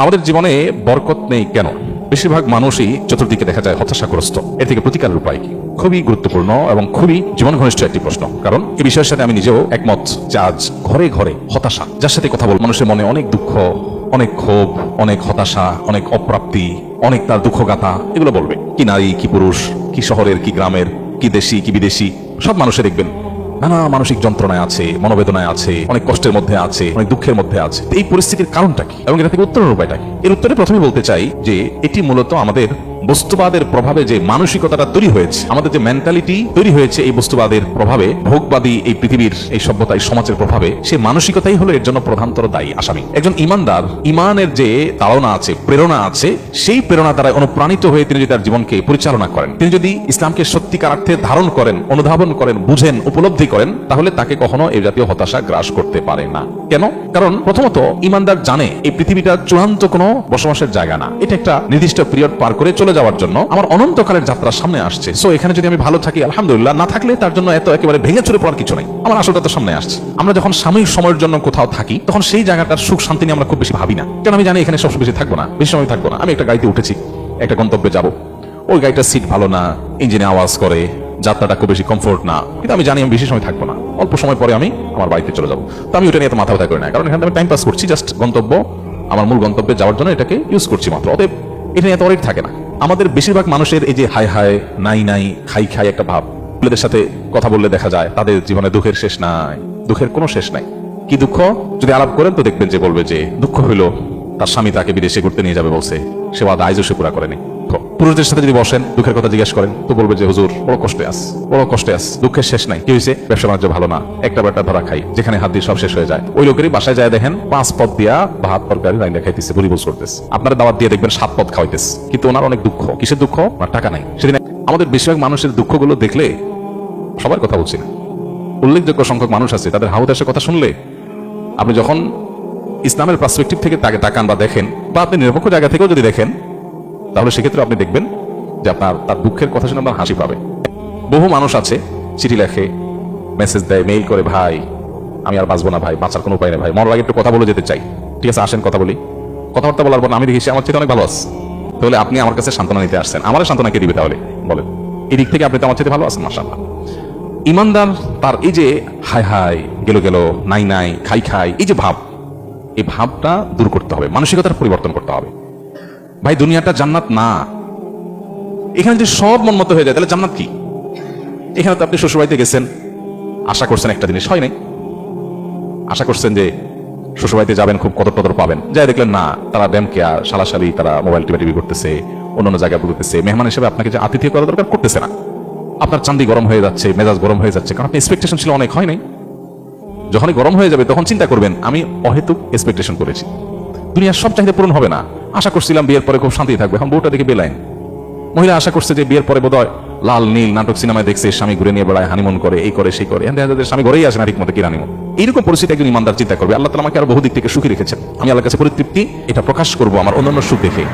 আমাদের জীবনে বরকত নেই কেন? বেশিরভাগ মানুষই চতুর্দিকে দেখা যায় হতাশাগ্রস্ত। এর থেকে প্রতিকারের উপায় কি? খুবই গুরুত্বপূর্ণ এবং খুবই জীবন ঘনিষ্ঠ একটি প্রশ্ন। কারণ এই বিষয়ের সাথে আমি নিজেও একমত যে আজ ঘরে ঘরে হতাশা। যার সাথে কথা বল মানুষের মনে অনেক দুঃখ, অনেক ক্ষোভ, অনেক হতাশা, অনেক অপ্রাপ্তি, অনেক তার দুঃখগাথা, এগুলো বলবে। কি নারী, কি পুরুষ, কি শহরের, কি গ্রামের, কি দেশি, কি বিদেশি, সব মানুষে দেখবেন নানা মানসিক যন্ত্রণায় আছে, মনোবেদনায় আছে, অনেক কষ্টের মধ্যে আছে, অনেক দুঃখের মধ্যে আছে। এই পরিস্থিতির কারণটা কি এবং এটা থেকে উত্তরের উপায়টা কি? এর উত্তরে প্রথমে বলতে চাই যে এটি মূলত আমাদের বস্তুবাদের প্রভাবে যে মানসিকতাটা তৈরি হয়েছে, আমাদের যে মেন্টালিটি তৈরি হয়েছে এই বস্তুবাদের প্রভাবে, ভোগবাদী এই পৃথিবীর এই সভ্যতা, এই সমাজের প্রভাবে, সেই মানসিকতাই হলো এর জন্য প্রধানতর দায়ী আসামি। একজন ইমানদার, ইমানের যে তাড়না আছে, প্রেরণা আছে, সেই প্রেরণা দ্বারা অনুপ্রাণিত হয়ে তিনি যদি তার জীবনকে পরিচালনা করেন, তিনি যদি ইসলামকে সত্যিকার অর্থে ধারণ করেন, অনুধাবন করেন, বুঝেন, উপলব্ধি করেন, তাহলে তাকে কখনো এই জাতীয় হতাশা গ্রাস করতে পারে না। কেন? কারণ প্রথমত ইমানদার জানে এই পৃথিবীটা চূড়ান্ত কোনো বসবাসের জায়গা না। এটা একটা নির্দিষ্ট পিরিয়ড পার করে চলে যাওয়ার জন্য আমার অনন্তকালের যাত্রা সামনে আসছে। সো এখানে যদি আমি ভালো থাকি আলহামদুলিল্লাহ, না থাকলে তার জন্য এত একেবারে ভেঙে চুরে পড়ার কিছু নেই। আমার আসলটা তো সামনে আসছে। আমরা যখন সাময়িক সময়ের জন্য কোথাও থাকি তখন সেই জায়গাটার সুখ শান্তি নিয়ে আমরা খুব বেশি ভাবি না। কারণ আমি জানি এখানে সবসময় বেশি থাকবো না, বেশি সময় থাকবো না। আমি একটা গাড়িতে উঠেছি, একটা গন্তব্যে যাব, ওই গাড়িটার সিট ভালো না, ইঞ্জিনে আওয়াজ করে, যাত্রাটা খুব বেশি কমফোর্ট না, কিন্তু আমি জানি আমি বেশি সময় থাকবো না, অল্প সময় পরে আমি আমার বাড়িতে চলে যাবো। তো আমি ওটা নিয়ে এত মাথা ব্যথা করি না, কারণ এখানে আমি টাইম পাস করছি, জাস্ট গন্তব্য, আমার মূল গন্তব্যে যাওয়ার জন্য এটাকে ইউজ করছি মাত্র। অতএব এটা নিয়ে এত অনেক থাকে না। আমাদের বেশিরভাগ মানুষের এই যে হাই হাই, নাই নাই, খাই খাই একটা ভাব, ছেলেদের সাথে কথা বললে দেখা যায় তাদের জীবনে দুঃখের শেষ নাই, দুঃখের কোনো শেষ নাই। কি দুঃখ? যদি আলাপ করেন তো দেখবেন যে বলবে যে দুঃখ হইল তার স্বামী তাকে বিদেশে ঘুরতে নিয়ে যাবে বলছে, সে বাদ আইজও সে পুরা করেনি। পুরুষদের সাথে যদি বসেন দুঃখের কথা জিজ্ঞেস করেন তো বলবে যে হুজুর বড় কষ্টে আস, বড় কষ্টে আস, দুঃখের শেষ নাই। কি হয়েছে? ব্যবসা বাণিজ্য ভালো না, একটা বেটা ধরা খাই, যেখানে হাত দিয়ে সব শেষ হয়ে যায়। ওই লোকেরই বাসায় যায় দেখেন 5 পদ দিয়া ভাত তরকারি রাইন্দা খাইতেছে, বুড়ি বুঝ করতেছে। আপনার দাওয়াত দিয়ে দেখবেন 7 পদ খাওয়াইতেছে, কিন্তু ওনার অনেক দুঃখ। কিসের দুঃখ? আর টাকা নাই। সেদিন আমাদের বেশিরভাগ মানুষের দুঃখগুলো দেখলে, সবার কথা বলছি না, উল্লেখযোগ্য সংখ্যক মানুষ আছে, তাদের হাউদাসের কথা শুনলে আপনি যখন ইসলামের পার্সপেক্টিভ থেকে তাকে তাকান বা দেখেন, বা আপনি নিরপেক্ষ জায়গা থেকেও যদি দেখেন, তাহলে সেক্ষেত্রে আপনি দেখবেন যে আপনার তার দুঃখের কথা শুনে আপনার হাসি পাবে। বহু মানুষ আছে চিঠি লেখে, মেসেজ দেয়, মেইল করে, ভাই আমি আর বাঁচবো না, ভাই বাঁচার কোনো উপায় নেই, ভাই মরার আগে একটু কথা বলে যেতে চাই। ঠিক আছে, আসেন কথা বলি। কথাবার্তা বলার পর আমি দেখি আমার চেয়ে অনেক ভালো আছে। তাহলে আপনি আমার কাছে সান্ত্বনা নিতে আসছেন, আমার সান্ত্বনা কে দিবে তাহলে বলেন? এই দিক থেকে আপনি তো আমার চেয়ে ভালো আছেন, মাশাআল্লাহ। ইমানদার তার এই যে হাই হাই, গেল গেল, নাই নাই, খাই খাই, এই যে ভাব, এই ভাবটা দূর করতে হবে, মানসিকতার পরিবর্তন করতে হবে। ভাই দুনিয়াটা জান্নাত না। এখানে যদি সব মন মতো হয়ে যায় তাহলে জান্নাত কি? এখানে তো আপনি শ্বশুরবাড়িতে গেছেন, আশা করছেন একটা জিনিস, হয় নাই। আশা করছেন যে শ্বশুরবাড়িতে যাবেন, খুব কদর টদর পাবেন, যাই দেখলেন না, তারা ব্যায়াম কেয়ার, শালাশালি, তারা মোবাইল টিভি করতেছে, অন্যান্য জায়গায় ঘুরতেছে, মেহমান হিসেবে আপনাকে যে আতিথ্য করা দরকার করতেছে না। আপনার চান্দি গরম হয়ে যাচ্ছে, মেজাজ গরম হয়ে যাচ্ছে, কারণ আপনি এক্সপেকটেশন ছিল অনেক, হয় নাই। যখনই গরম হয়ে যাবে তখন চিন্তা করবেন আমি অহেতুক এক্সপেকটেশন করেছি, দুনিয়ার সব চাহিদা পূরণ হবে না। আশা করছিলাম বিয়ের পরে খুব শান্তি থাকবে, এখন বউটা দেখে বেলাইন। মহিলা আশা করছে যে বিয়ের পরে বোধহয় লাল নীল নাটক সিনেমায় দেখছে, স্বামী ঘুরে নিয়ে বেড়ায়, হানিমুন করে, এই করে সেই করে, স্বামী ঘরেই আসে না ঠিক মতো, কি হানিমুন। এইরকম পরিস্থিতি একজন ইমানদার চিন্তা করবে আল্লাহ তাআলা আমাকে আরো বহু দিক থেকে সুখী রেখেছেন, আমি আল্লাহর কাছে পরিতৃপ্তি এটা প্রকাশ করবো আমার অন্যান্য সুখ দেখে।